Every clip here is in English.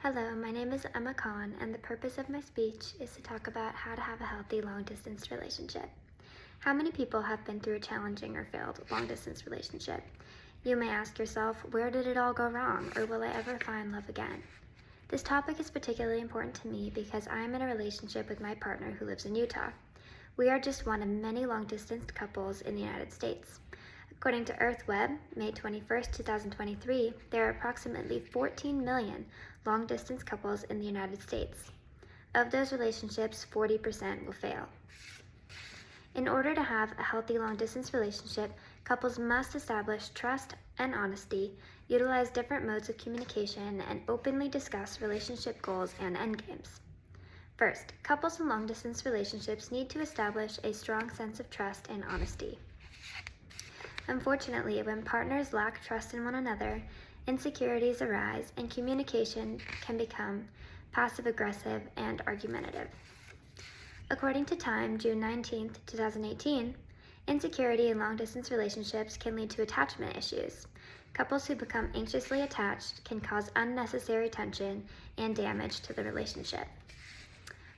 Hello, my name is Emma Kahn, and the purpose of my speech is to talk about how to have a healthy long-distance relationship. How many people have been through a challenging or failed long-distance relationship? You may ask yourself, where did it all go wrong, or will I ever find love again? This topic is particularly important to me because I am in a relationship with my partner who lives in Utah. We are just one of many long-distance couples in the United States. According to EarthWeb, May 21, 2023, there are approximately 14 million long-distance couples in the United States. Of those relationships, 40% will fail. In order to have a healthy long-distance relationship, couples must establish trust and honesty, utilize different modes of communication, and openly discuss relationship goals and endgames. First, couples in long-distance relationships need to establish a strong sense of trust and honesty. Unfortunately, when partners lack trust in one another, insecurities arise and communication can become passive-aggressive and argumentative. According to Time, June 19, 2018, insecurity in long-distance relationships can lead to attachment issues. Couples who become anxiously attached can cause unnecessary tension and damage to the relationship.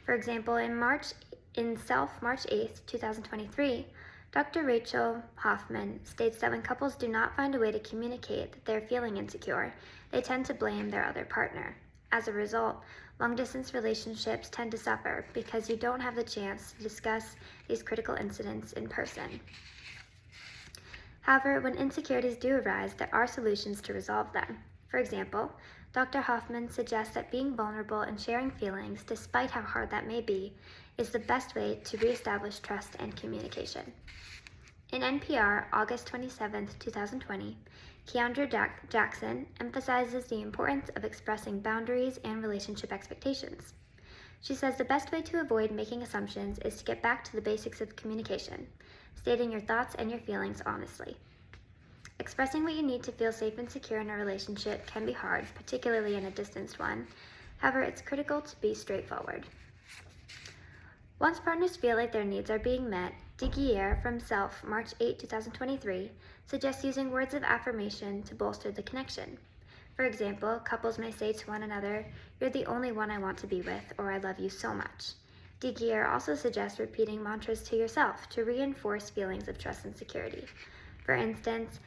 For example, March 8, 2023, Dr. Rachel Hoffman states that when couples do not find a way to communicate that they're feeling insecure, they tend to blame their other partner. As a result, long-distance relationships tend to suffer because you don't have the chance to discuss these critical incidents in person. However, when insecurities do arise, there are solutions to resolve them. For example, Dr. Hoffman suggests that being vulnerable and sharing feelings, despite how hard that may be, is the best way to reestablish trust and communication. In NPR, August 27, 2020, Keandra Jackson emphasizes the importance of expressing boundaries and relationship expectations. She says the best way to avoid making assumptions is to get back to the basics of communication, stating your thoughts and your feelings honestly. Expressing what you need to feel safe and secure in a relationship can be hard, particularly in a distanced one. However, it's critical to be straightforward. Once partners feel like their needs are being met, DeGuiere from Self, March 8, 2023, suggests using words of affirmation to bolster the connection. For example, couples may say to one another, "You're the only one I want to be with," or "I love you so much." DeGuiere also suggests repeating mantras to yourself to reinforce feelings of trust and security. For instance,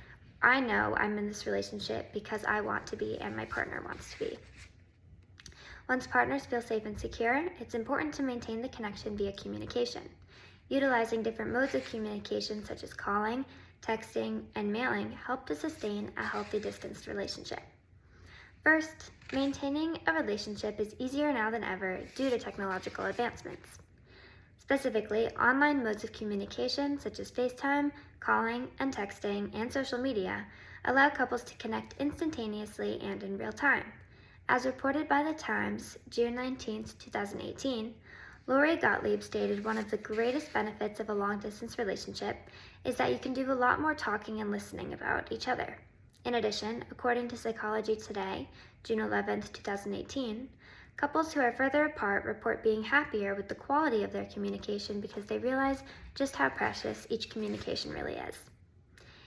"I know I'm in this relationship because I want to be and my partner wants to be." Once partners feel safe and secure, it's important to maintain the connection via communication. Utilizing different modes of communication such as calling, texting, and mailing help to sustain a healthy distanced relationship. First, maintaining a relationship is easier now than ever due to technological advancements. Specifically, online modes of communication such as FaceTime, calling, and texting, and social media allow couples to connect instantaneously and in real time. As reported by The Times, June 19, 2018, Lori Gottlieb stated one of the greatest benefits of a long-distance relationship is that you can do a lot more talking and listening about each other. In addition, according to Psychology Today, June 11, 2018, couples who are further apart report being happier with the quality of their communication because they realize just how precious each communication really is.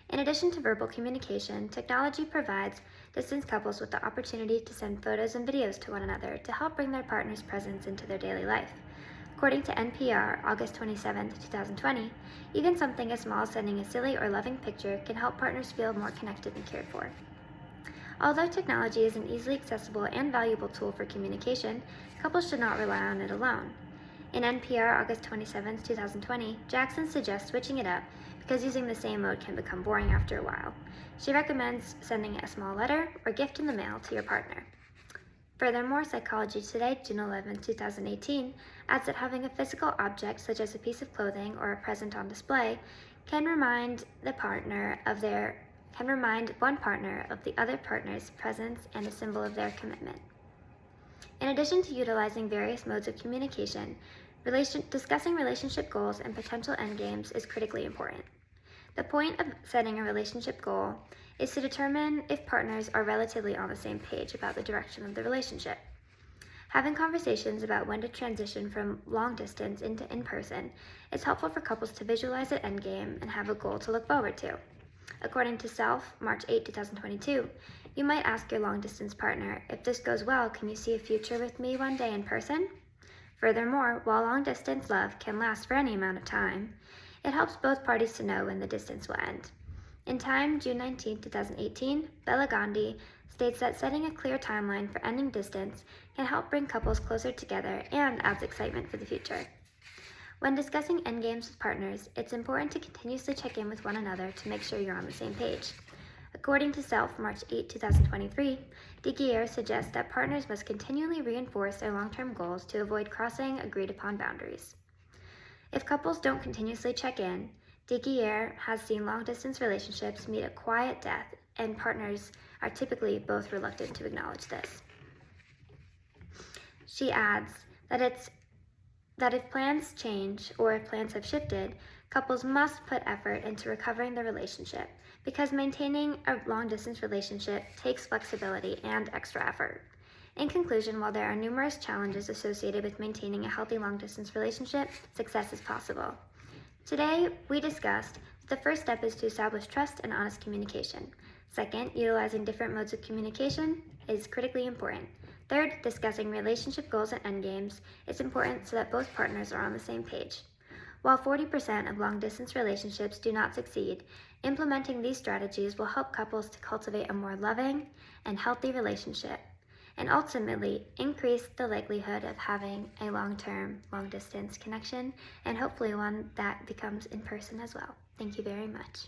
In addition to verbal communication, technology provides distance couples with the opportunity to send photos and videos to one another to help bring their partner's presence into their daily life. According to NPR, August 27, 2020, even something as small as sending a silly or loving picture can help partners feel more connected and cared for. Although technology is an easily accessible and valuable tool for communication, couples should not rely on it alone. In NPR, August 27, 2020, Jackson suggests switching it up because using the same mode can become boring after a while. She recommends sending a small letter or gift in the mail to your partner. Furthermore, Psychology Today, June 11, 2018, adds that having a physical object, such as a piece of clothing or a present on display, can remind one partner of the other partner's presence and a symbol of their commitment. In addition to utilizing various modes of communication, discussing relationship goals and potential endgames is critically important. The point of setting a relationship goal is to determine if partners are relatively on the same page about the direction of the relationship. Having conversations about when to transition from long distance into in-person is helpful for couples to visualize an endgame and have a goal to look forward to. According to Self, March 8, 2022, You might ask your long-distance partner, if this goes well, can you see a future with me one day in person? Furthermore, while long-distance love can last for any amount of time, it helps both parties to know when the distance will end. In Time, June 19, 2018, Bella Gandhi states that setting a clear timeline for ending distance can help bring couples closer together and adds excitement for the future. When discussing endgames with partners, it's important to continuously check in with one another to make sure you're on the same page. According to Self, March 8, 2023, Digier suggests that partners must continually reinforce their long-term goals to avoid crossing agreed-upon boundaries. If couples don't continuously check in, Digier has seen long-distance relationships meet a quiet death, and partners are typically both reluctant to acknowledge this. She adds that if plans change or if plans have shifted, couples must put effort into recovering the relationship because maintaining a long-distance relationship takes flexibility and extra effort. In conclusion, while there are numerous challenges associated with maintaining a healthy long-distance relationship, success is possible. Today, we discussed that the first step is to establish trust and honest communication. Second, utilizing different modes of communication is critically important. Third, discussing relationship goals and endgames is important so that both partners are on the same page. While 40% of long-distance relationships do not succeed, implementing these strategies will help couples to cultivate a more loving and healthy relationship, and ultimately increase the likelihood of having a long-term, long-distance connection, and hopefully one that becomes in person as well. Thank you very much.